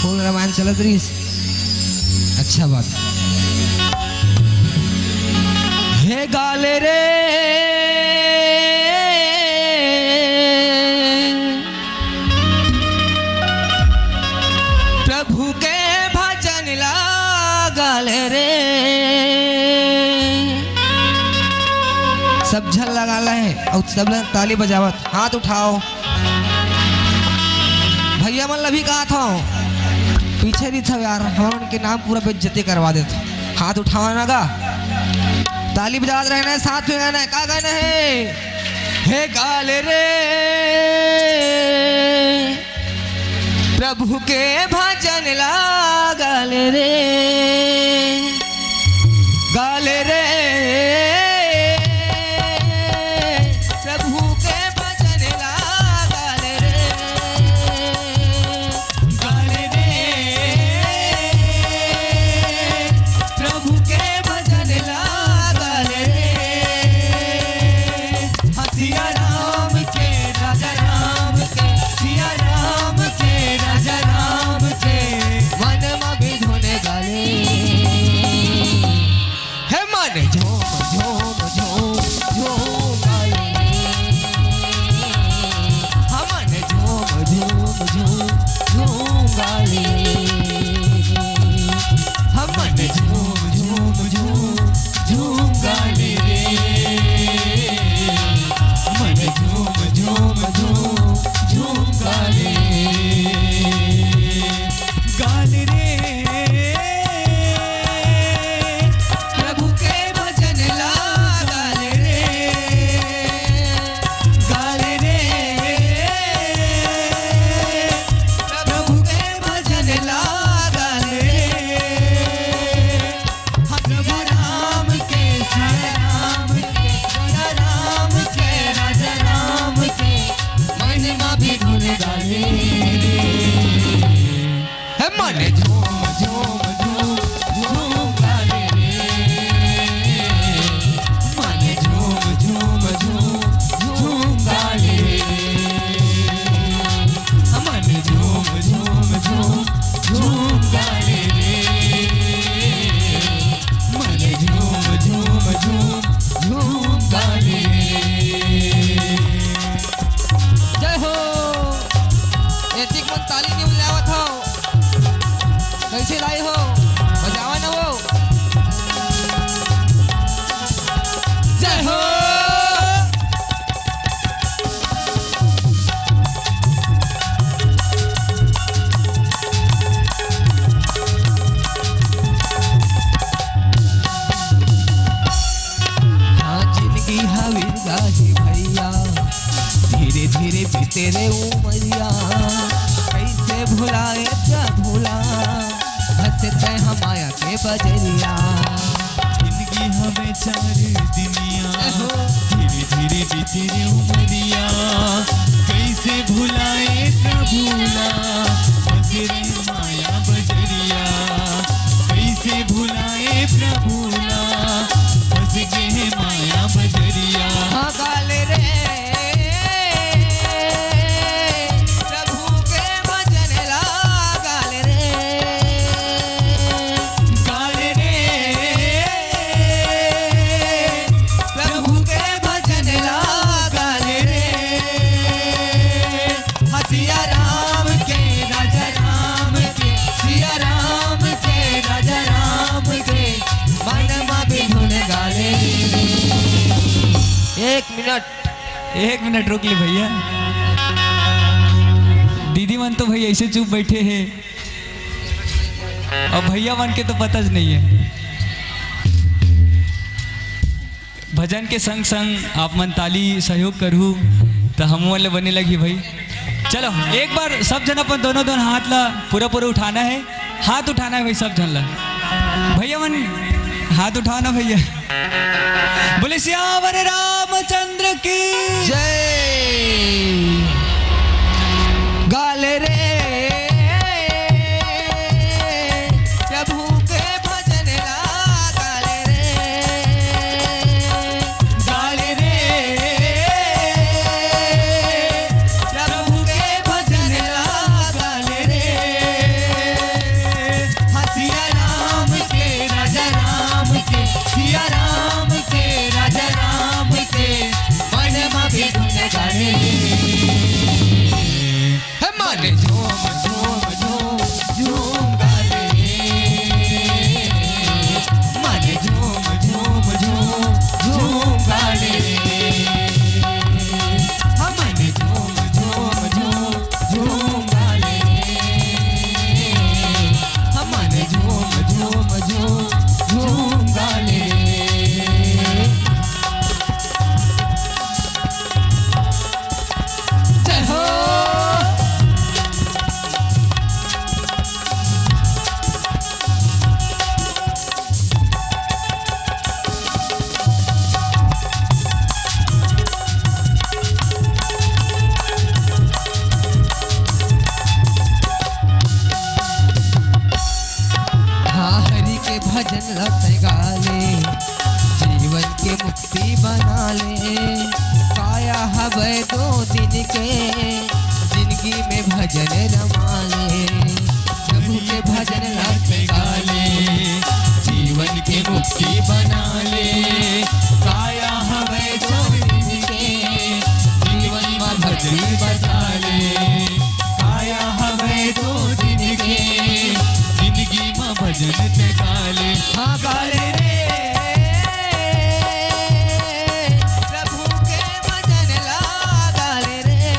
Full Ramayan चलत रही। अच्छा बात। हे गाले रे प्रभु के भजन गाले रे। सब झल लगा है और सब ताली बजावत, हाथ उठाओ। भैया मन भी कहा था पीछे नहीं था यार, हम उनके नाम पूरा बेइज्जती करवा देते। हाथ उठाओ ना गा, ताली बजाते रहना है, साथ में गाना है। का गाना है? हे गाले रे प्रभु के भजन गाले रे, गाले रे तेरे उमरिया कैसे भुलाए क्या भूला, हंसते हम माया के बजरिया। जिंदगी हमें चार दुनिया, धीरे धीरे बीते रे उमरिया, कैसे भुलाए क्या भूला, हंसते माया बजरिया। कैसे भुलाए प्रभुला, हंस के माया बजरिया। हाँ गाले रे एक मिनट रोक ली भैया। दीदी मन तो भैया ऐसे चुप बैठे हैं और भैया मन के तो पता ज नहीं है। भजन के संग संग आप मन ताली सहयोग करूँ तो हम वाले बने लगी भाई। चलो एक बार सब जन अपन दोनों हाथ ला पूरा पूरा उठाना है, हाथ उठाना है भाई सब जन ला। भैया मन हाथ उठाना भैया। बोले सियावर रामचंद्र की जय। गाले रे प्रभु के भजन गाले रे, गाले रे प्रभु के भजन गाले रे। भी धुन गाले हे मन झूम झूम झूम झूम गाले मन झूम झूम झूम झूम गाले हम मन झूम झूम झूम झूम गाले हम मन झूम झूम झूम झूम गाले जय हो हाँ हरि के भजन रत गाले जीवन के मुक्ति बना ले काया हवे 2 दिन के जिंदगी में भजन रमा ले प्रभु के भजन रत गाले जीवन के मुक्ति बना ले काया हवे 2 दिन के जीवन में भजन बचा ले काया हवे 2 दिन के जिंदगी में भजन ते गाले हाँ गाले रे प्रभु के भजन ला गाले रे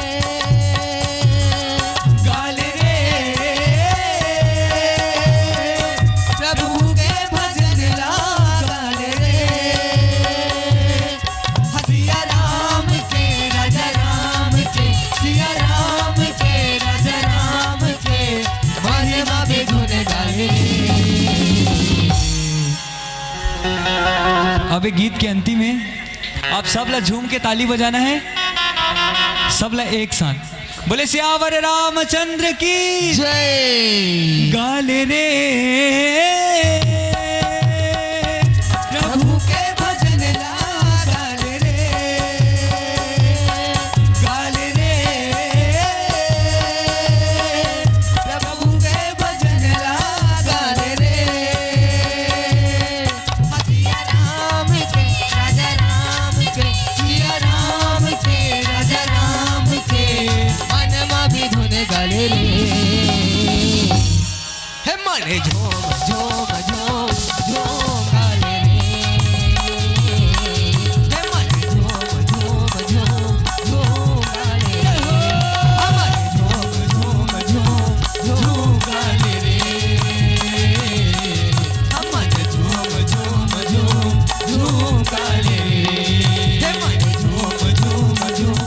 प्रभु के भजन ला गाले रे सिया राम के राजा राम के सिया राम के राजा राम के महिमा भी धुन गाले अब एक गीत के अंतिम में आप सब ला झूम के ताली बजाना है सब ला एक साथ बोले सियावर रामचंद्र की जय गाले रे प्रभु के भजन ला गाले रे प्रभु के भजन ला गाले रे सिया राम के राजा राम के सिया राम के राजा राम के मन में भी धुन गाले रे हे मन झूम झूम झूम झूम गाले रे हे मन झूम झूम झूम झूम गाले रे हम झूम झूम झूम झूम गाले रे हम झूम झूम झूम झूम गाले रे हे मन झूम झूम झूम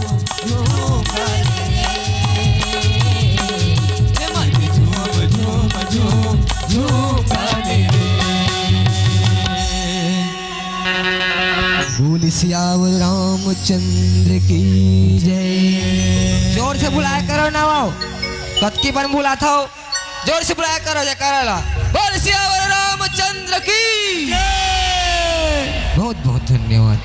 झूम गाले रे हे मन झूम झूम झूम झूम गाले रे बोल सियावर रामचंद्र की जय जोर से बुलाया करो ना वाओ कत्की बन बुलाता हो जोर से बुलाया करो जयकारा बोल सियावर रामचंद्र की बहुत बहुत धन्यवाद।